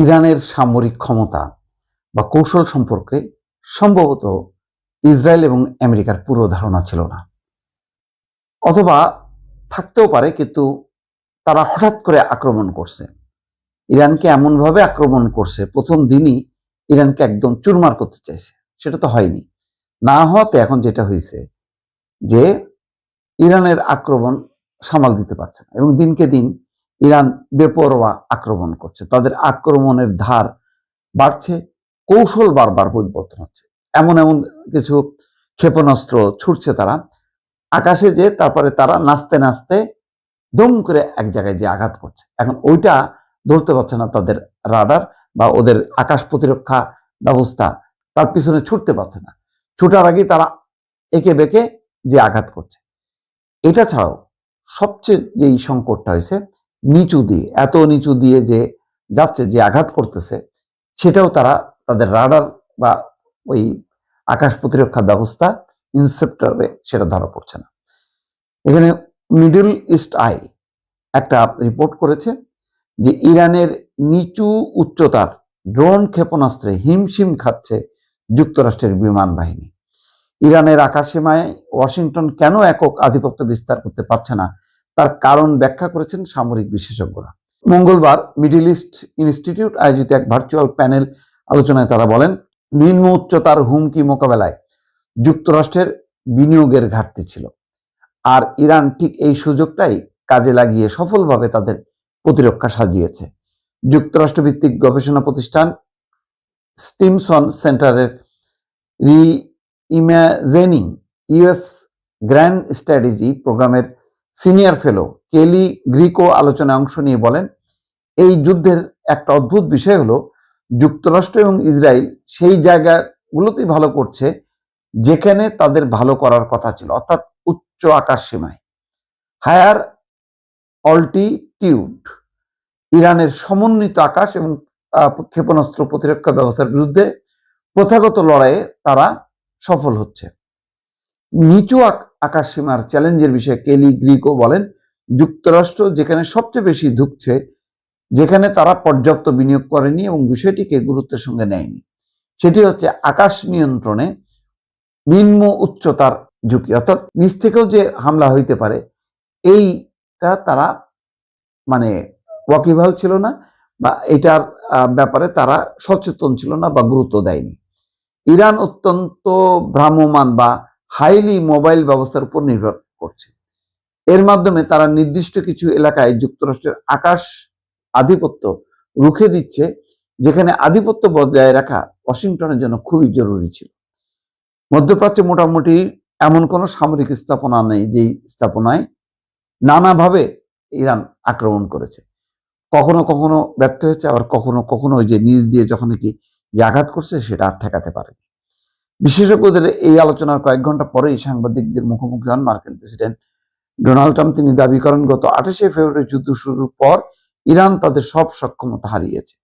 ইরানের সামরিক ক্ষমতা বা কৌশল সম্পর্কে সম্ভবত ইসরায়েল এবং আমেরিকার পুরো ধারণা ছিল না, অথবা থাকতেও পারে, কিন্তু তারা হঠাৎ করে আক্রমণ করছে। ইরানকে এমনভাবে আক্রমণ করছে, প্রথম দিনই ইরানকে একদম চুরমার করতে চাইছে। সেটা তো হয়নি। না হওয়াতে এখন যেটা হয়েছে যে ইরানের আক্রমণ সামাল দিতে পারছে না, এবং দিনকে দিন ইরান বেপরোয়া আক্রমণ করছে। তাদের আক্রমণের ধার বাড়ছে, কৌশল বারবার পরিবর্তন হচ্ছে। এমন এমন কিছু ক্ষেপণাস্ত্র ছুটছে তারা আকাশে, যে তারপরে তারা নাচতে নাচতে দম করে এক জায়গায় যে আঘাত করছে। এখন ওইটা ধরতে পারছে না তাদের রাডার বা ওদের আকাশ প্রতিরক্ষা ব্যবস্থা, তার পিছনে ছুটতে পারছে না। ছুটার আগেই তারা একে বেঁকে যে আঘাত করছে। এটা ছাড়াও সবচেয়ে যেই সংকটটা হয়েছে, নিচু দিয়ে, এত নিচু দিয়ে যে যাচ্ছে, যে আঘাত করতেছে, সেটাও তারা তাদের রাডার বা ওই আকাশ প্রতিরক্ষা ব্যবস্থা ইনসেপ্টরে সেটা ধরা পড়ছে না। এখানে মিডল ইস্ট আই একটা রিপোর্ট করেছে যে ইরানের নিচু উচ্চতার ড্রোন ক্ষেপণাস্ত্রে হিমশিম খাচ্ছে যুক্তরাষ্ট্রের বিমান বাহিনী। ইরানের আকাশসীমায় ওয়াশিংটন কেন একক আধিপত্য বিস্তার করতে পারছে না, তার কারণ ব্যাখ্যা করেছেন সামরিক বিশেষজ্ঞরা। মঙ্গলবার মিডল ইস্ট ইনস্টিটিউট আয়োজিত এক ভার্চুয়াল প্যানেল আলোচনায় তারা বলেন, নিম্ন উচ্চতার হুমকি মোকাবেলায় যুক্তরাষ্ট্রের বিনিয়োগের ঘাটতি ছিল, আর ইরান ঠিক এই সুযোগটাই কাজে লাগিয়ে সফলভাবে তাদের প্রতিরক্ষা সাজিয়েছে। যুক্তরাষ্ট্রভিত্তিক গবেষণা প্রতিষ্ঠান স্টিমসন সেন্টারের রি-ইমাজিনিং ইউএস গ্র্যান্ড স্ট্র্যাটেজি প্রোগ্রামের সিনিয়র ফেলো কেলি গ্রিকো আলোচনায় অংশ নিয়ে বলেন, এই যুদ্ধের একটা অদ্ভুত বিষয় হলো যুক্তরাষ্ট্র এবং ইসরায়েল সেই জায়গাগুলোতেই ভালো করছে যেখানে তাদের ভালো করার কথা ছিল, অর্থাৎ উচ্চ আকাশ সীমায়, হায়ার অল্টিটিউড। ইরানের সমন্বিত আকাশ এবং ক্ষেপণাস্ত্র প্রতিরক্ষা ব্যবস্থার বিরুদ্ধে প্রথাগত লড়াইয়ে তারা সফল হচ্ছে। নিচু আকাশ সীমার চ্যালেঞ্জের বিষয়ে কেলি গ্রিকো বলেন, যুক্তরাষ্ট্র যেখানে সবচেয়ে বেশি ধুঁকছে, যেখানে তারা পর্যাপ্ত বিনিয়োগ করেনি এবং বিষয়টিকে গুরুত্বের সঙ্গে নেয়নি, সেটি হচ্ছে আকাশ নিয়ন্ত্রণে নিম্ন উচ্চতার ঝুঁকি, অর্থাৎ নিচ থেকেও যে হামলা হইতে পারে, এইটা তারা মানে ওয়াকিবহাল ছিল না, বা এটার ব্যাপারে তারা সচেতন ছিল না বা গুরুত্ব দেয়নি। ইরান অত্যন্ত ভ্রাম্যমান বা হাইলি মোবাইল ব্যবস্থার উপর নির্ভর করছে। এর মাধ্যমে তারা নির্দিষ্ট কিছু এলাকায় যুক্তরাষ্ট্রের আকাশ আধিপত্য রুখে দিচ্ছে, যেখানে আধিপত্য বজায় রাখা ওয়াশিংটনের জন্য খুবই জরুরি ছিল। মধ্যপ্রাচ্যে মোটামুটি এমন কোনো সামরিক স্থাপনা নেই যেই স্থাপনায় নানাভাবে ইরান আক্রমণ করেছে। কখনো কখনো ব্যর্থ হয়েছে, আবার কখনো কখনো ওই যে নিজ দিয়ে যখন কি যে আঘাত করছে সেটা আর ঠেকাতে পারেনি। বিশেষজ্ঞদের এই আলোচনার কয়েক ঘন্টা পরেই সাংবাদিকদের মুখোমুখি হন মার্কিন প্রেসিডেন্ট ডোনাল্ড ট্রাম্প। তিনি দাবি করেন, গত 28শে ফেব্রুয়ারি যুদ্ধ শুরুর পর ইরান তাদের সব সক্ষমতা হারিয়েছে।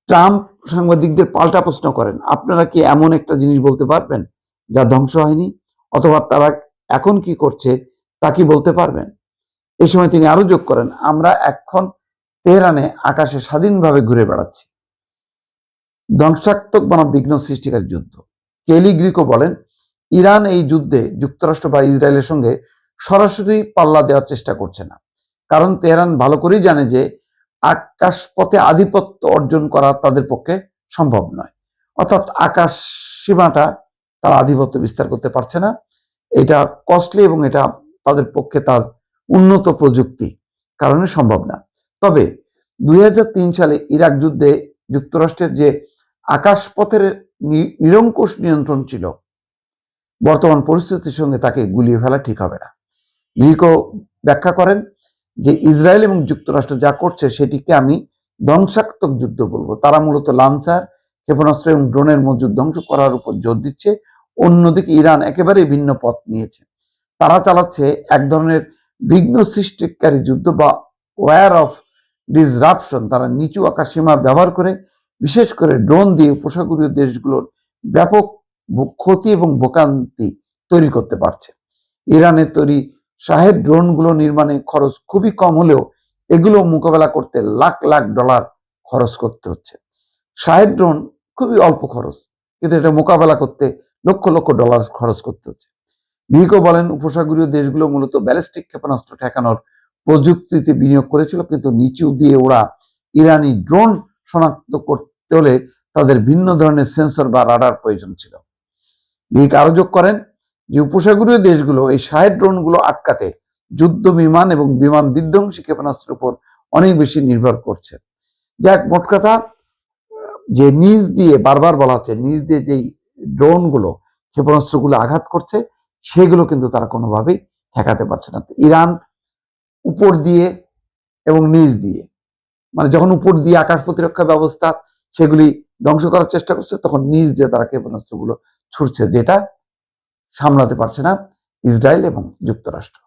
ট্রাম্প সাংবাদিকদের পাল্টা প্রশ্ন করেন, আপনারা কি এমন একটা জিনিস বলতে পারবেন যা ধ্বংস হয়নি, অথবা তারা এখন কি করছে তা কি বলতে পারবেন? এই সময় তিনি আরো যোগ করেন, আমরা এখন তেহরানে আকাশে স্বাধীনভাবে ঘুরে বেড়াচ্ছি। ধ্বংসাত্মক বনাম বিঘ্ন সৃষ্টিকারী যুদ্ধ। কেলি গ্রিকো বলেন, ইরান এই যুদ্ধে যুক্তরাষ্ট্র বা ইসরায়েলের সঙ্গে সরাসরি পাল্লা দেওয়ার চেষ্টা করছে না, কারণ তেহরান ভালো করেই জানে যে আকাশপথে আধিপত্য অর্জন করা তাদের পক্ষে সম্ভব নয়, অর্থাৎ আকাশ সীমাটা তারা আধিপত্য বিস্তার করতে পারছে না। এটা কস্টলি এবং এটা তাদের পক্ষে তার উন্নত প্রযুক্তি কারণে সম্ভব না। তবে 2003 সালে ইরাক যুদ্ধে যুক্তরাষ্ট্রের যে আকাশপথের নিরঙ্কুশ নিয়ন্ত্রণ ছিল, বর্তমান পরিস্থিতির সঙ্গে তাকে গুলিয়ে ফেলা ঠিক হবে না। গ্রিকো ব্যাখ্যা করেন যে ইসরায়েল এবং যুক্তরাষ্ট্র যা করছে সেটিকে আমি ধ্বংসাত্মক যুদ্ধ বলবো। তারা মূলত লাঞ্চার, ক্ষেপণাস্ত্র এবং ড্রোনের মজুদ ধ্বংস করার উপর জোর দিচ্ছে। অন্যদিকে ইরান একেবারেই ভিন্ন পথ নিয়েছে। তারা চালাচ্ছে এক ধরনের বিঘ্ন সৃষ্টিকারী যুদ্ধ বা ওয়্যার অফ ডিসরাপশন। তারা নিচু আকাশ সীমা ব্যবহার করে, বিশেষ করে ড্রোন দিয়ে উপসাগরীয় দেশগুলোর ব্যাপক ক্ষতি এবং ভোগান্তি তৈরি করতে পারছে। ইরানের তৈরি শাহেদ ড্রোনগুলো নির্মাণে খরচ খুবই কম হলেও এগুলো মোকাবেলা করতে লাখ লাখ ডলার খরচ করতে হচ্ছে। শাহেদ ড্রোন খুবই অল্প খরচ, কিন্তু এটা মোকাবেলা করতে লক্ষ লক্ষ ডলার খরচ করতে হচ্ছে। মিহিকো বলেন, উপসাগরীয় দেশগুলো মূলত ব্যালিস্টিক ক্ষেপণাস্ত্র ঠেকানোর প্রযুক্তিতে বিনিয়োগ করেছিল, কিন্তু নিচু দিয়ে ওরা ইরানি ড্রোন শনাক্ত করতে হলে তাদের ভিন্ন ধরনের সেন্সর বা রাডার প্রয়োজন ছিল। মিহিক আরো যোগ করেন যে উপসাগরীয় দেশগুলো এই শাহেদ ড্রোনগুলো আটকাতে যুদ্ধ বিমান এবং বিমান বিধ্বংসী ক্ষেপণাস্ত্রের উপর অনেক বেশি নির্ভর করছে। যাক, মোট কথা যে নিজ দিয়ে বারবার বলা হচ্ছে, নিজ দিয়ে যেই ড্রোনগুলো ক্ষেপণাস্ত্রগুলো আঘাত করছে সেগুলো কিন্তু তারা কোনোভাবেই ঠেকাতে পারছে না। ইরান উপর দিয়ে এবং নিচ দিয়ে, মানে যখন উপর দিয়ে আকাশ প্রতিরক্ষা ব্যবস্থা সেগুলি ধ্বংস করার চেষ্টা করছে, তখন নিচ দিয়ে তারা ক্ষেপণাস্ত্রগুলো ছুটছে, যেটা সামলাতে পারছে না ইসরায়েল এবং যুক্তরাষ্ট্র।